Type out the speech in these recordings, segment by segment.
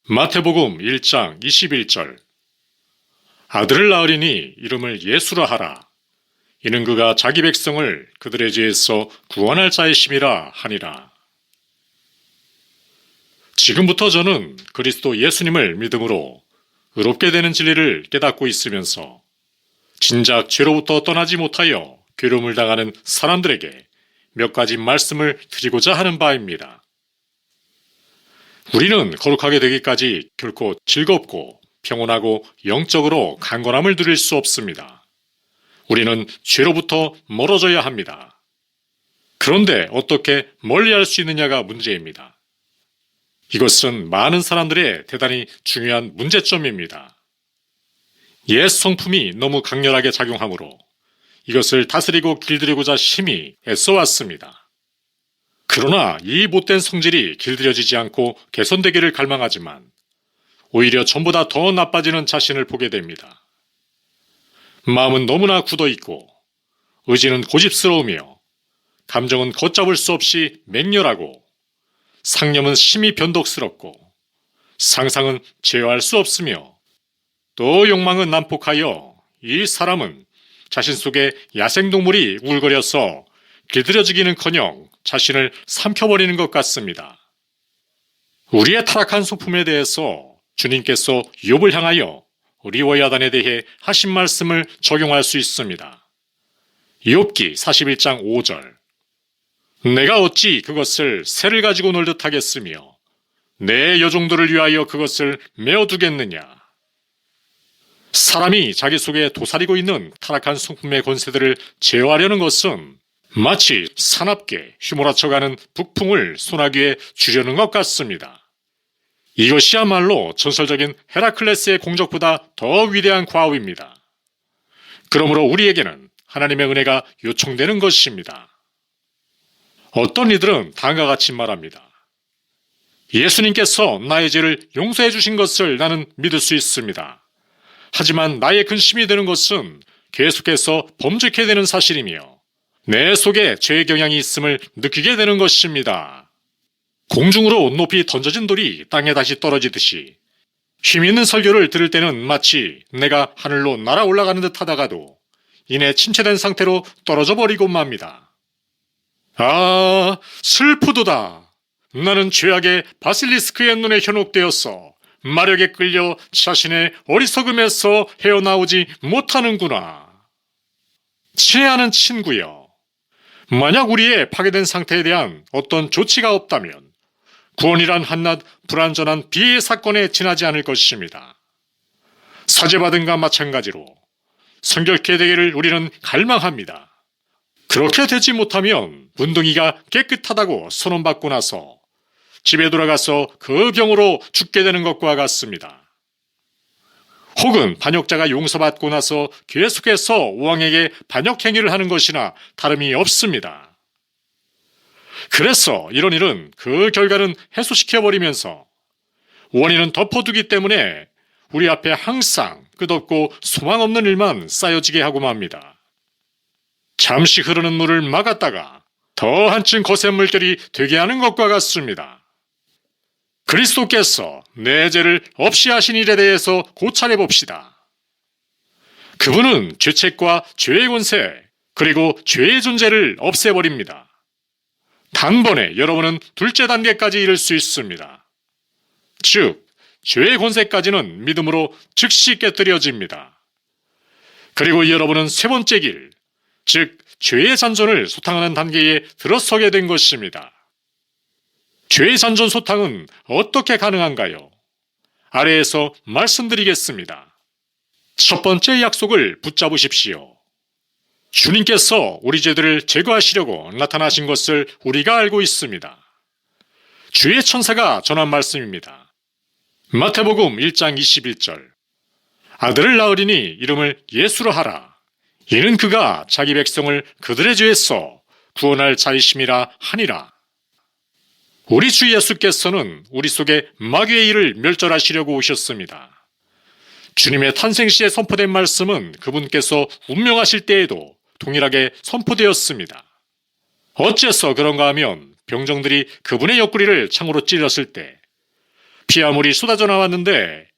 마태복음 1장 21절 아들을 낳으리니 이름을 예수라 하라. 이는 그가 자기 백성을 그들의 죄에서 구원할 자이심이라 하니라. 지금부터 저는 그리스도 예수님을 믿음으로 의롭게 되는 진리를 깨닫고 있으면서 진작 죄로부터 떠나지 못하여 괴로움을 당하는 사람들에게 몇 가지 말씀을 드리고자 하는 바입니다. 우리는 거룩하게 되기까지 결코 즐겁고 평온하고 영적으로 강건함을 누릴 수 없습니다. 우리는 죄로부터 멀어져야 합니다. 그런데 어떻게 멀리할 수 있느냐가 문제입니다. 이것은 많은 사람들의 대단히 중요한 문제점입니다. 옛 성품이 너무 강렬하게 작용하므로 이것을 다스리고 길들이고자 심히 애써왔습니다. 그러나 이 못된 성질이 길들여지지 않고 개선되기를 갈망하지만 오히려 전보다 더 나빠지는 자신을 보게 됩니다. 마음은 너무나 굳어있고 의지는 고집스러우며 감정은 걷잡을 수 없이 맹렬하고 상념은 심히 변덕스럽고 상상은 제어할 수 없으며 또 욕망은 난폭하여 이 사람은 자신 속에 야생동물이 우글거려서 길들여지기는커녕 자신을 삼켜버리는 것 같습니다. 우리의 타락한 소품에 대해서 주님께서 욥을 향하여 리워야단에 대해 하신 말씀을 적용할 수 있습니다. 욥기 41장 5절 내가 어찌 그것을 새를 가지고 놀듯 하겠으며 내 여종들을 위하여 그것을 메어두겠느냐. 사람이 자기 속에 도사리고 있는 타락한 성품의 권세들을 제어하려는 것은 마치 사납게 휘몰아쳐가는 북풍을 소나기에 주려는 것 같습니다. 이것이야말로 전설적인 헤라클레스의 공적보다 더 위대한 과업입니다. 그러므로 우리에게는 하나님의 은혜가 요청되는 것입니다. 어떤 이들은 다음과 같이 말합니다. 예수님께서 나의 죄를 용서해 주신 것을 나는 믿을 수 있습니다. 하지만 나의 근심이 되는 것은 계속해서 범죄케 되는 사실이며 내 속에 죄의 경향이 있음을 느끼게 되는 것입니다. 공중으로 높이 던져진 돌이 땅에 다시 떨어지듯이 힘있는 설교를 들을 때는 마치 내가 하늘로 날아 올라가는 듯 하다가도 이내 침체된 상태로 떨어져 버리고 맙니다. 아, 슬프도다. 나는 죄악의 바실리스크의 눈에 현혹되었어 마력에 끌려 자신의 어리석음에서 헤어나오지 못하는구나. 친애하는 친구여, 만약 우리의 파괴된 상태에 대한 어떤 조치가 없다면 구원이란 한낱 불완전한 비의 사건에 지나지 않을 것입니다. 사죄받은과 마찬가지로 성결케 되기를 우리는 갈망합니다. 그렇게 되지 못하면 문둥이가 깨끗하다고 선언받고 나서 집에 돌아가서 그 병으로 죽게 되는 것과 같습니다. 혹은 반역자가 용서받고 나서 계속해서 왕에게 반역행위를 하는 것이나 다름이 없습니다. 그래서 이런 일은 그 결과는 해소시켜버리면서 원인은 덮어두기 때문에 우리 앞에 항상 끝없고 소망 없는 일만 쌓여지게 하고 맙니다. 잠시 흐르는 물을 막았다가 더 한층 거센 물결이 되게 하는 것과 같습니다. 그리스도께서 내 죄를 없이 하신 일에 대해서 고찰해 봅시다. 그분은 죄책과 죄의 권세 그리고 죄의 존재를 없애버립니다. 단번에 여러분은 둘째 단계까지 이를 수 있습니다. 즉, 죄의 권세까지는 믿음으로 즉시 깨뜨려집니다. 그리고 여러분은 세 번째 길, 즉 죄의 잔존을 소탕하는 단계에 들어서게 된 것입니다. 죄의 잔존 소탕은 어떻게 가능한가요? 아래에서 말씀드리겠습니다. 첫 번째 약속을 붙잡으십시오. 주님께서 우리 죄들을 제거하시려고 나타나신 것을 우리가 알고 있습니다. 주의 천사가 전한 말씀입니다. 마태복음 1장 21절 아들을 낳으리니 이름을 예수로 하라. 이는 그가 자기 백성을 그들의 죄에서 구원할 자이심이라 하니라. 우리 주 예수께서는 우리 속에 마귀의 일을 멸절하시려고 오셨습니다. 주님의 탄생 시에 선포된 말씀은 그분께서 운명하실 때에도 동일하게 선포되었습니다. 어째서 그런가 하면 병정들이 그분의 옆구리를 창으로 찔렀을 때 피아물이 쏟아져 나왔는데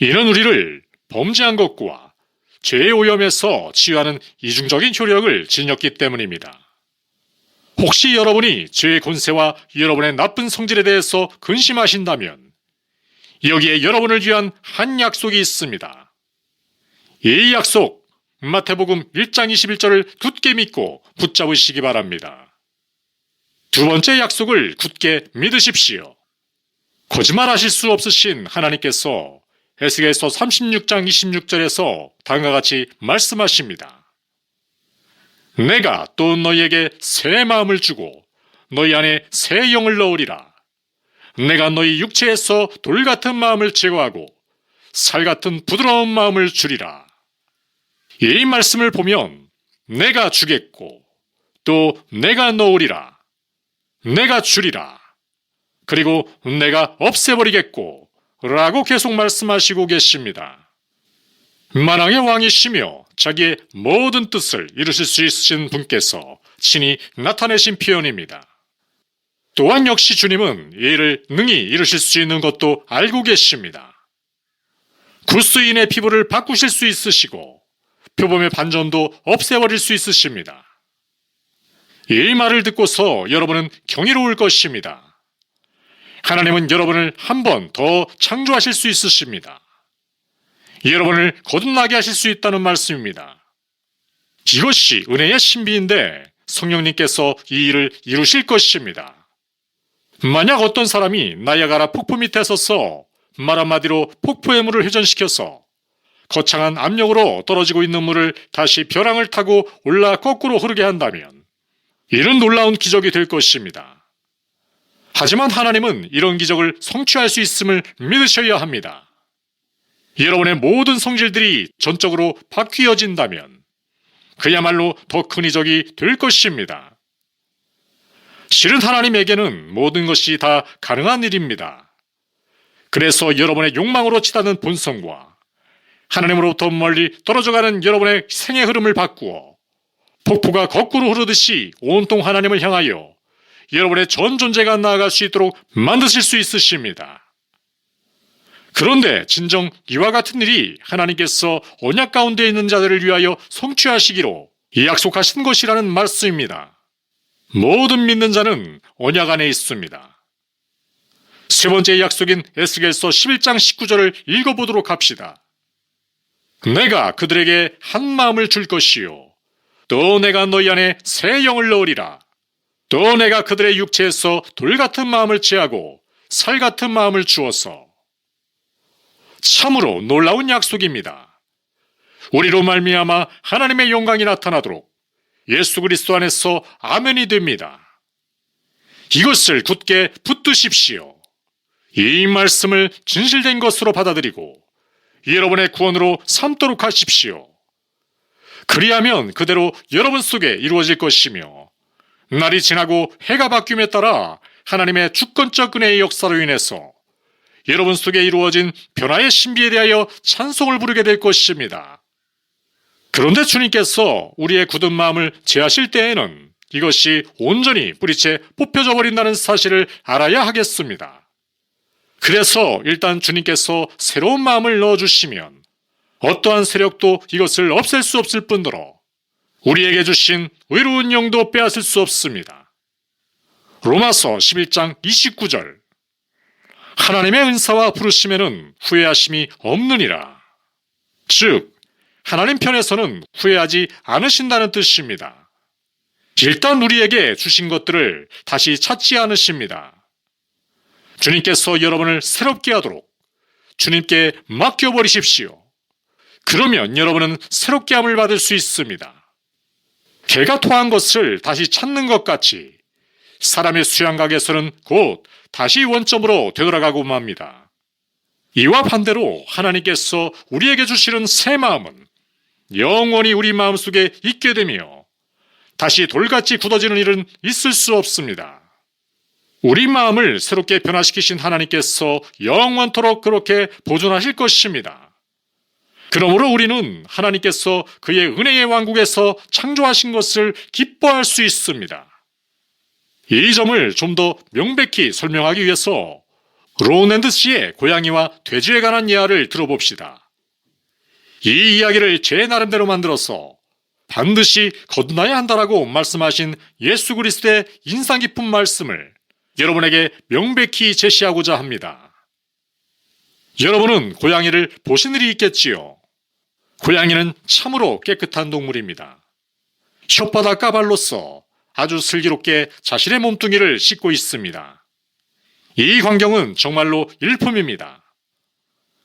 이는 우리를 범죄한 것과 죄의 오염에서 치유하는 이중적인 효력을 지녔기 때문입니다. 혹시 여러분이 죄의 권세와 여러분의 나쁜 성질에 대해서 근심하신다면 여기에 여러분을 위한 한 약속이 있습니다. 이 약속, 마태복음 1장 21절을 굳게 믿고 붙잡으시기 바랍니다. 두 번째 약속을 굳게 믿으십시오. 거짓말하실 수 없으신 하나님께서 에스겔서 36장 26절에서 다음과 같이 말씀하십니다. 내가 또 너희에게 새 마음을 주고 너희 안에 새 영을 넣으리라. 내가 너희 육체에서 돌 같은 마음을 제거하고 살 같은 부드러운 마음을 주리라. 이 말씀을 보면 내가 주겠고 또 내가 넣으리라. 내가 주리라. 그리고 내가 없애버리겠고 라고 계속 말씀하시고 계십니다. 만왕의 왕이시며 자기의 모든 뜻을 이루실 수 있으신 분께서 친히 나타내신 표현입니다. 또한 역시 주님은 이 일을 능히 이루실 수 있는 것도 알고 계십니다. 구스인의 피부를 바꾸실 수 있으시고 표범의 반전도 없애버릴 수 있으십니다. 이 말을 듣고서 여러분은 경이로울 것입니다. 하나님은 여러분을 한 번 더 창조하실 수 있으십니다. 여러분을 거듭나게 하실 수 있다는 말씀입니다. 이것이 은혜의 신비인데 성령님께서 이 일을 이루실 것입니다. 만약 어떤 사람이 나야가라 폭포 밑에 서서 말 한마디로 폭포의 물을 회전시켜서 거창한 압력으로 떨어지고 있는 물을 다시 벼랑을 타고 올라 거꾸로 흐르게 한다면 이는 놀라운 기적이 될 것입니다. 하지만 하나님은 이런 기적을 성취할 수 있음을 믿으셔야 합니다. 여러분의 모든 성질들이 전적으로 바뀌어진다면 그야말로 더 큰 이적이 될 것입니다. 실은 하나님에게는 모든 것이 다 가능한 일입니다. 그래서 여러분의 욕망으로 치닫는 본성과 하나님으로부터 멀리 떨어져가는 여러분의 생의 흐름을 바꾸어 폭포가 거꾸로 흐르듯이 온통 하나님을 향하여 여러분의 전 존재가 나아갈 수 있도록 만드실 수 있으십니다. 그런데 진정 이와 같은 일이 하나님께서 언약 가운데 있는 자들을 위하여 성취하시기로 약속하신 것이라는 말씀입니다. 모든 믿는 자는 언약 안에 있습니다. 세 번째 약속인 에스겔서 11장 19절을 읽어보도록 합시다. 내가 그들에게 한 마음을 줄 것이요 또 내가 너희 안에 새 영을 넣으리라. 또 내가 그들의 육체에서 돌 같은 마음을 제하고 살 같은 마음을 주어서. 참으로 놀라운 약속입니다. 우리로 말미암아 하나님의 영광이 나타나도록 예수 그리스도 안에서 아멘이 됩니다. 이것을 굳게 붙드십시오. 이 말씀을 진실된 것으로 받아들이고 여러분의 구원으로 삼도록 하십시오. 그리하면 그대로 여러분 속에 이루어질 것이며 날이 지나고 해가 바뀜에 따라 하나님의 주권적 은혜의 역사로 인해서 여러분 속에 이루어진 변화의 신비에 대하여 찬송을 부르게 될 것입니다. 그런데 주님께서 우리의 굳은 마음을 제하실 때에는 이것이 온전히 뿌리채 뽑혀져 버린다는 사실을 알아야 하겠습니다. 그래서 일단 주님께서 새로운 마음을 넣어주시면 어떠한 세력도 이것을 없앨 수 없을 뿐더러 우리에게 주신 의로운 영도 빼앗을 수 없습니다. 로마서 11장 29절 하나님의 은사와 부르심에는 후회하심이 없느니라. 즉 하나님 편에서는 후회하지 않으신다는 뜻입니다. 일단 우리에게 주신 것들을 다시 찾지 않으십니다. 주님께서 여러분을 새롭게 하도록 주님께 맡겨버리십시오. 그러면 여러분은 새롭게 함을 받을 수 있습니다. 개가 토한 것을 다시 찾는 것 같이 사람의 수양각에서는 곧 다시 원점으로 되돌아가고 맙니다. 이와 반대로 하나님께서 우리에게 주시는 새 마음은 영원히 우리 마음속에 있게 되며 다시 돌같이 굳어지는 일은 있을 수 없습니다. 우리 마음을 새롭게 변화시키신 하나님께서 영원토록 그렇게 보존하실 것입니다. 그러므로 우리는 하나님께서 그의 은혜의 왕국에서 창조하신 것을 기뻐할 수 있습니다. 이 점을 좀 더 명백히 설명하기 위해서 로랜드 씨의 고양이와 돼지에 관한 예화를 들어봅시다. 이 이야기를 제 나름대로 만들어서 반드시 거듭나야 한다라고 말씀하신 예수 그리스도의 인상 깊은 말씀을 여러분에게 명백히 제시하고자 합니다. 여러분은 고양이를 보신 일이 있겠지요. 고양이는 참으로 깨끗한 동물입니다. 혓바닥 까발로써 아주 슬기롭게 자신의 몸뚱이를 씻고 있습니다. 이 광경은 정말로 일품입니다.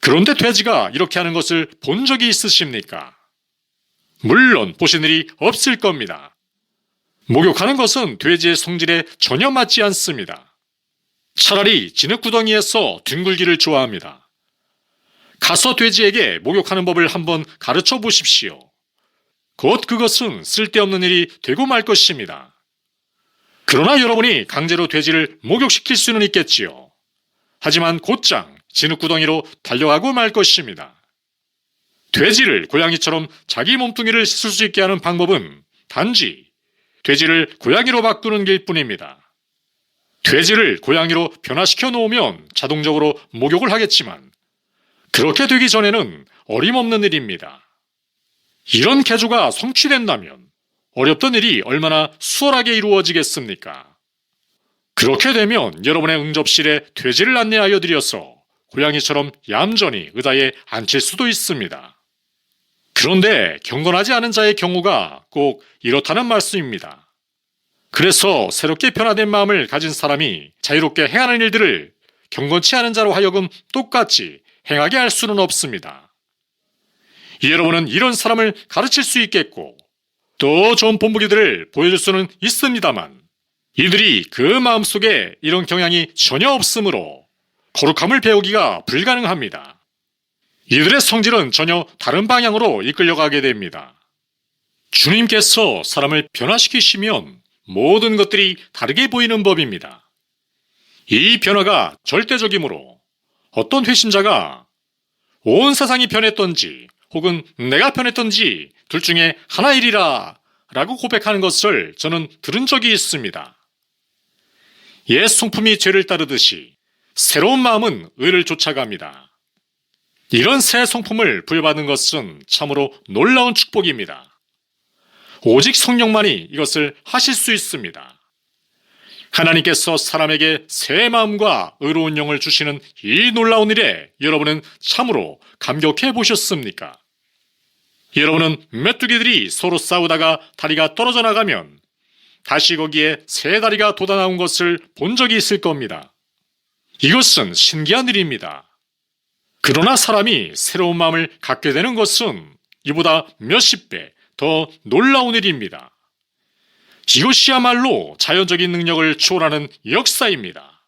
그런데 돼지가 이렇게 하는 것을 본 적이 있으십니까? 물론 보신 일이 없을 겁니다. 목욕하는 것은 돼지의 성질에 전혀 맞지 않습니다. 차라리 진흙구덩이에서 뒹굴기를 좋아합니다. 가서 돼지에게 목욕하는 법을 한번 가르쳐 보십시오. 곧 그것은 쓸데없는 일이 되고 말 것입니다. 그러나 여러분이 강제로 돼지를 목욕시킬 수는 있겠지요. 하지만 곧장 진흙구덩이로 달려가고 말 것입니다. 돼지를 고양이처럼 자기 몸뚱이를 씻을 수 있게 하는 방법은 단지 돼지를 고양이로 바꾸는 길 뿐입니다. 돼지를 고양이로 변화시켜 놓으면 자동적으로 목욕을 하겠지만 그렇게 되기 전에는 어림없는 일입니다. 이런 개조가 성취된다면 어렵던 일이 얼마나 수월하게 이루어지겠습니까? 그렇게 되면 여러분의 응접실에 돼지를 안내하여 드려서 고양이처럼 얌전히 의자에 앉힐 수도 있습니다. 그런데 경건하지 않은 자의 경우가 꼭 이렇다는 말씀입니다. 그래서 새롭게 변화된 마음을 가진 사람이 자유롭게 행하는 일들을 경건치 않은 자로 하여금 똑같이 행하게 할 수는 없습니다. 여러분은 이런 사람을 가르칠 수 있겠고 또 좋은 본보기들을 보여줄 수는 있습니다만 이들이 그 마음속에 이런 경향이 전혀 없으므로 거룩함을 배우기가 불가능합니다. 이들의 성질은 전혀 다른 방향으로 이끌려가게 됩니다. 주님께서 사람을 변화시키시면 모든 것들이 다르게 보이는 법입니다. 이 변화가 절대적이므로 어떤 회심자가 온 세상이 변했던지 혹은 내가 변했던지 둘 중에 하나이리라 라고 고백하는 것을 저는 들은 적이 있습니다. 옛 성품이 죄를 따르듯이 새로운 마음은 의를 쫓아갑니다. 이런 새 성품을 부여받은 것은 참으로 놀라운 축복입니다. 오직 성령만이 이것을 하실 수 있습니다. 하나님께서 사람에게 새 마음과 의로운 영을 주시는 이 놀라운 일에 여러분은 참으로 감격해 보셨습니까? 여러분은 메뚜기들이 서로 싸우다가 다리가 떨어져 나가면 다시 거기에 새 다리가 돋아나온 것을 본 적이 있을 겁니다. 이것은 신기한 일입니다. 그러나 사람이 새로운 마음을 갖게 되는 것은 이보다 몇십 배 더 놀라운 일입니다. 이것이야말로 자연적인 능력을 초월하는 역사입니다.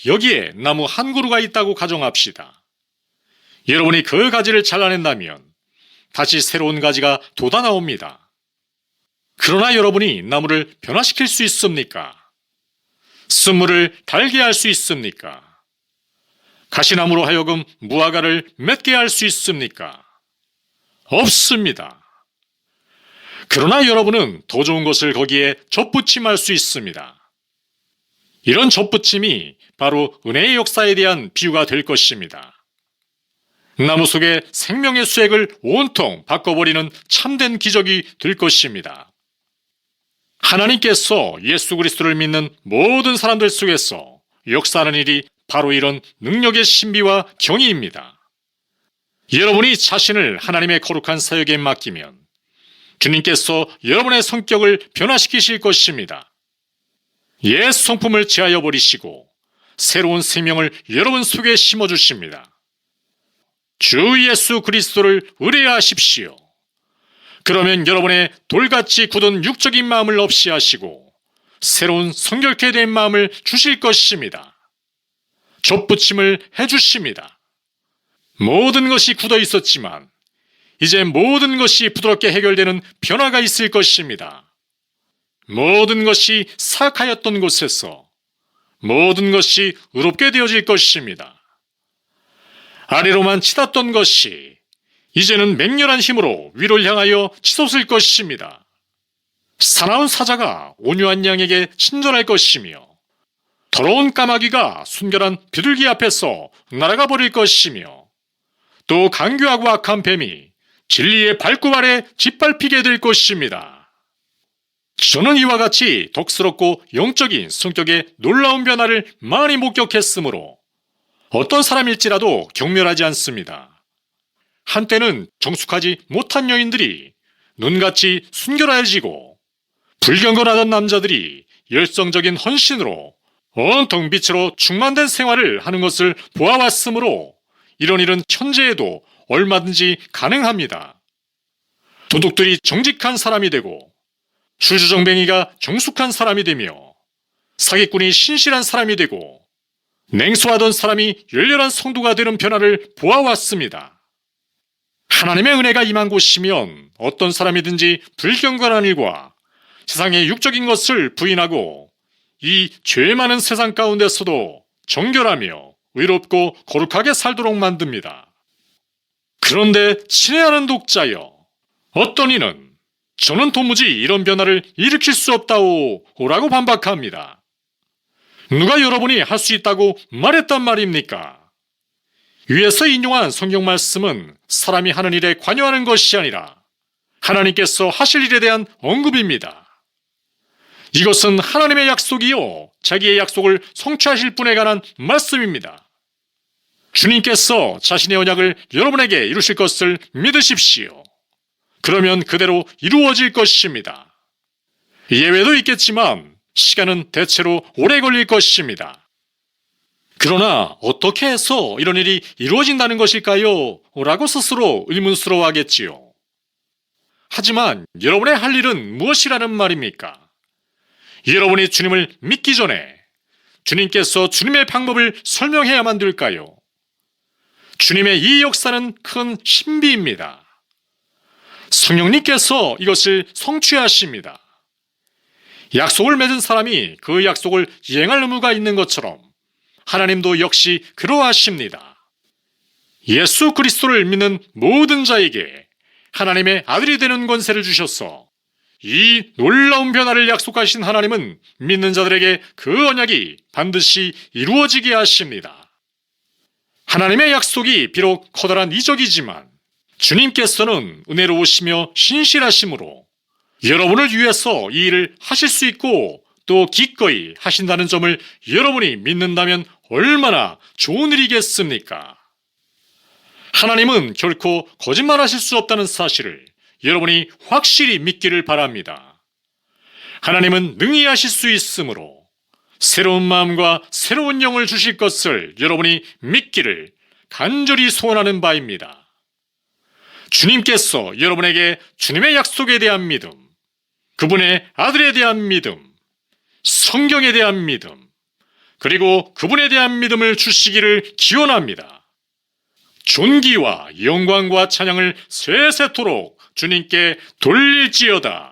여기에 나무 한 그루가 있다고 가정합시다. 여러분이 그 가지를 잘라낸다면 다시 새로운 가지가 돋아나옵니다. 그러나 여러분이 나무를 변화시킬 수 있습니까? 쓴물을 달게 할 수 있습니까? 가시나무로 하여금 무화과를 맺게 할 수 있습니까? 없습니다. 그러나 여러분은 더 좋은 것을 거기에 접붙임할 수 있습니다. 이런 접붙임이 바로 은혜의 역사에 대한 비유가 될 것입니다. 나무 속에 생명의 수액을 온통 바꿔버리는 참된 기적이 될 것입니다. 하나님께서 예수 그리스도를 믿는 모든 사람들 속에서 역사하는 일이 바로 이런 능력의 신비와 경이입니다. 여러분이 자신을 하나님의 거룩한 사역에 맡기면 주님께서 여러분의 성격을 변화시키실 것입니다. 옛 성품을 제하여 버리시고 새로운 생명을 여러분 속에 심어주십니다. 주 예수 그리스도를 의뢰하십시오. 그러면 여러분의 돌같이 굳은 육적인 마음을 없이 하시고 새로운 성결케 된 마음을 주실 것입니다. 접붙임을 해주십니다. 모든 것이 굳어 있었지만 이제 모든 것이 부드럽게 해결되는 변화가 있을 것입니다. 모든 것이 사악하였던 곳에서 모든 것이 의롭게 되어질 것입니다. 아래로만 치닫던 것이 이제는 맹렬한 힘으로 위를 향하여 치솟을 것입니다. 사나운 사자가 온유한 양에게 친절할 것이며 더러운 까마귀가 순결한 비둘기 앞에서 날아가 버릴 것이며 또 간교하고 악한 뱀이 진리의 발굽 아래 짓밟히게 될 것입니다. 저는 이와 같이 덕스럽고 영적인 성격의 놀라운 변화를 많이 목격했으므로 어떤 사람일지라도 경멸하지 않습니다. 한때는 정숙하지 못한 여인들이 눈같이 순결해지고 불경건하던 남자들이 열성적인 헌신으로 온통 빛으로 충만된 생활을 하는 것을 보아왔으므로 이런 일은 현재에도 얼마든지 가능합니다. 도둑들이 정직한 사람이 되고 술주정뱅이가 정숙한 사람이 되며 사기꾼이 신실한 사람이 되고 냉소하던 사람이 열렬한 성도가 되는 변화를 보아왔습니다. 하나님의 은혜가 임한 곳이면 어떤 사람이든지 불경건한 일과 세상의 육적인 것을 부인하고 이 죄 많은 세상 가운데서도 정결하며 의롭고 거룩하게 살도록 만듭니다. 그런데 친애하는 독자여, 어떤 이는 저는 도무지 이런 변화를 일으킬 수 없다오 라고 반박합니다. 누가 여러분이 할 수 있다고 말했단 말입니까? 위에서 인용한 성경 말씀은 사람이 하는 일에 관여하는 것이 아니라 하나님께서 하실 일에 대한 언급입니다. 이것은 하나님의 약속이요 자기의 약속을 성취하실 분에 관한 말씀입니다. 주님께서 자신의 언약을 여러분에게 이루실 것을 믿으십시오. 그러면 그대로 이루어질 것입니다. 예외도 있겠지만 시간은 대체로 오래 걸릴 것입니다. 그러나 어떻게 해서 이런 일이 이루어진다는 것일까요? 라고 스스로 의문스러워하겠지요. 하지만 여러분의 할 일은 무엇이라는 말입니까? 여러분이 주님을 믿기 전에 주님께서 주님의 방법을 설명해야만 될까요? 주님의 이 역사는 큰 신비입니다. 성령님께서 이것을 성취하십니다. 약속을 맺은 사람이 그 약속을 이행할 의무가 있는 것처럼 하나님도 역시 그러하십니다. 예수 그리스도를 믿는 모든 자에게 하나님의 아들이 되는 권세를 주셔서 이 놀라운 변화를 약속하신 하나님은 믿는 자들에게 그 언약이 반드시 이루어지게 하십니다. 하나님의 약속이 비록 커다란 이적이지만 주님께서는 은혜로우시며 신실하심으로 여러분을 위해서 이 일을 하실 수 있고 또 기꺼이 하신다는 점을 여러분이 믿는다면 얼마나 좋은 일이겠습니까? 하나님은 결코 거짓말하실 수 없다는 사실을 여러분이 확실히 믿기를 바랍니다. 하나님은 능히 하실 수 있으므로 새로운 마음과 새로운 영을 주실 것을 여러분이 믿기를 간절히 소원하는 바입니다. 주님께서 여러분에게 주님의 약속에 대한 믿음, 그분의 아들에 대한 믿음, 성경에 대한 믿음, 그리고 그분에 대한 믿음을 주시기를 기원합니다. 존귀와 영광과 찬양을 세세토록 주님께 돌릴지어다.